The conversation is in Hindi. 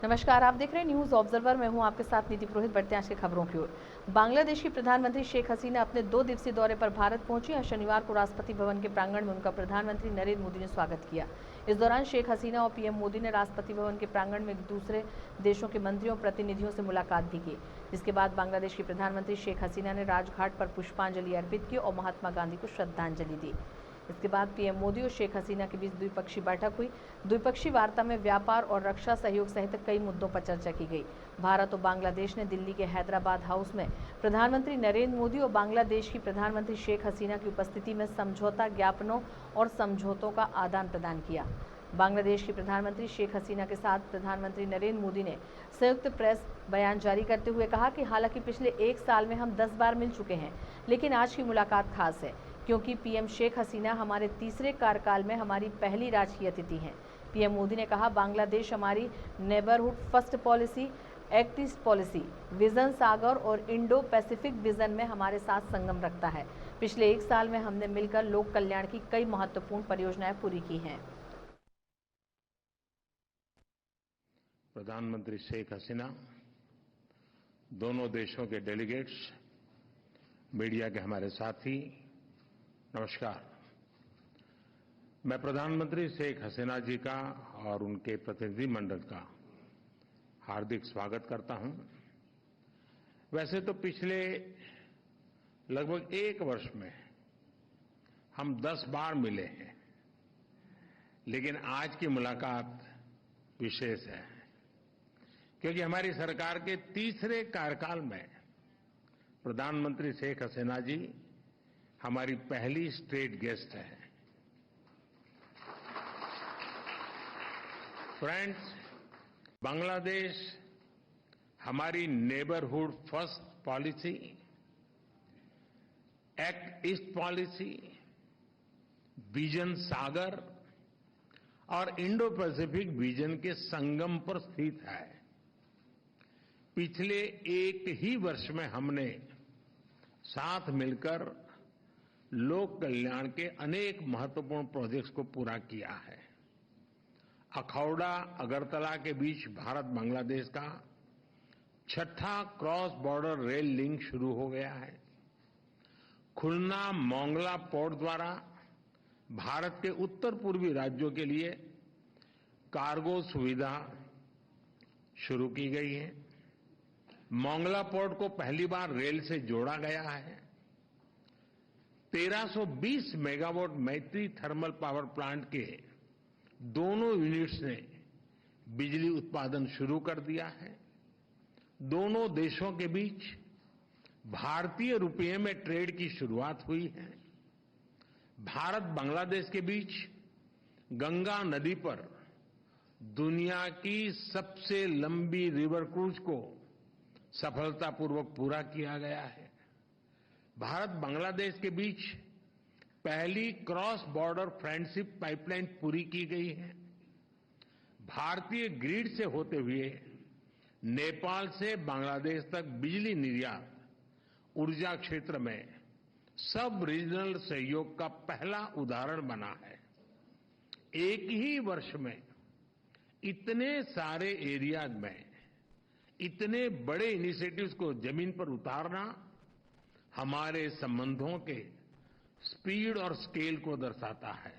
नमस्कार, आप देख रहे हैं न्यूज ऑब्जर्वर। मैं हूं आपके साथ नीति पुरोहित। बढ़ते हैं आज की खबरों की ओर। बांग्लादेश की प्रधानमंत्री शेख हसीना अपने 2 दिवसीय दौरे पर भारत पहुंची और शनिवार को राष्ट्रपति भवन के प्रांगण में उनका प्रधानमंत्री नरेंद्र मोदी ने स्वागत किया। इस दौरान शेख हसीना और पीएम मोदी ने राष्ट्रपति भवन के प्रांगण में दूसरे देशों के मंत्रियों और प्रतिनिधियों से मुलाकात भी की, जिसके बाद बांग्लादेश की प्रधानमंत्री शेख हसीना ने राजघाट पर पुष्पांजलि अर्पित की और महात्मा गांधी को श्रद्धांजलि दी। इसके बाद पीएम मोदी और शेख हसीना के बीच द्विपक्षीय बैठक हुई। द्विपक्षीय वार्ता में व्यापार और रक्षा सहयोग सहित कई मुद्दों पर चर्चा की गई। भारत और बांग्लादेश ने दिल्ली के हैदराबाद हाउस में प्रधानमंत्री नरेंद्र मोदी और बांग्लादेश की प्रधानमंत्री शेख हसीना की उपस्थिति में समझौता ज्ञापनों और समझौतों का आदान प्रदान किया। बांग्लादेश की प्रधानमंत्री शेख हसीना के साथ प्रधानमंत्री नरेंद्र मोदी ने संयुक्त प्रेस बयान जारी करते हुए कहा कि हालांकि पिछले 1 साल में हम 10 बार मिल चुके हैं, लेकिन आज की मुलाकात खास है क्योंकि पीएम शेख हसीना हमारे तीसरे कार्यकाल में हमारी पहली राजकीय अतिथि हैं। पीएम मोदी ने कहा, बांग्लादेश हमारी neighbourhood first policy, act east policy, vision Sagar और इंडो पैसिफिक विजन में हमारे साथ संगम रखता है। पिछले 1 साल में हमने मिलकर लोक कल्याण की कई महत्वपूर्ण परियोजनाएं पूरी की हैं। प्रधानमंत्री शेख हसीना, दोनों देशों के डेलीगेट्स, मीडिया के हमारे साथी, नमस्कार। मैं प्रधानमंत्री शेख हसीना जी का और उनके प्रतिनिधिमंडल का हार्दिक स्वागत करता हूं। वैसे तो पिछले लगभग 1 वर्ष में हम 10 बार मिले हैं, लेकिन आज की मुलाकात विशेष है क्योंकि हमारी सरकार के तीसरे कार्यकाल में प्रधानमंत्री शेख हसीना जी हमारी पहली स्टेट गेस्ट है। फ्रेंड्स, बांग्लादेश हमारी neighbourhood first policy, act east policy, vision Sagar और इंडो पैसिफिक विजन के संगम पर स्थित है। पिछले 1 ही वर्ष में हमने साथ मिलकर लोक कल्याण के अनेक महत्वपूर्ण प्रोजेक्ट्स को पूरा किया है। अखौड़ा अगरतला के बीच भारत बांग्लादेश का 6ठा क्रॉस बॉर्डर रेल लिंक शुरू हो गया है। खुलना मोंगला पोर्ट द्वारा भारत के उत्तर पूर्वी राज्यों के लिए कार्गो सुविधा शुरू की गई है। मोंगला पोर्ट को पहली बार रेल से जोड़ा गया है। 1320 मेगावाट मैत्री थर्मल पावर प्लांट के दोनों यूनिट्स ने बिजली उत्पादन शुरू कर दिया है। दोनों देशों के बीच भारतीय रुपये में ट्रेड की शुरुआत हुई है। भारत बांग्लादेश के बीच गंगा नदी पर दुनिया की सबसे लंबी रिवर क्रूज को सफलतापूर्वक पूरा किया गया है। भारत बांग्लादेश के बीच पहली क्रॉस बॉर्डर फ्रेंडशिप पाइपलाइन पूरी की गई है। भारतीय ग्रिड से होते हुए नेपाल से बांग्लादेश तक बिजली निर्यात ऊर्जा क्षेत्र में सब रीजनल सहयोग का पहला उदाहरण बना है। एक ही वर्ष में इतने सारे एरियाज में इतने बड़े इनिशिएटिव्स को जमीन पर उतारना हमारे संबंधों के स्पीड और स्केल को दर्शाता है।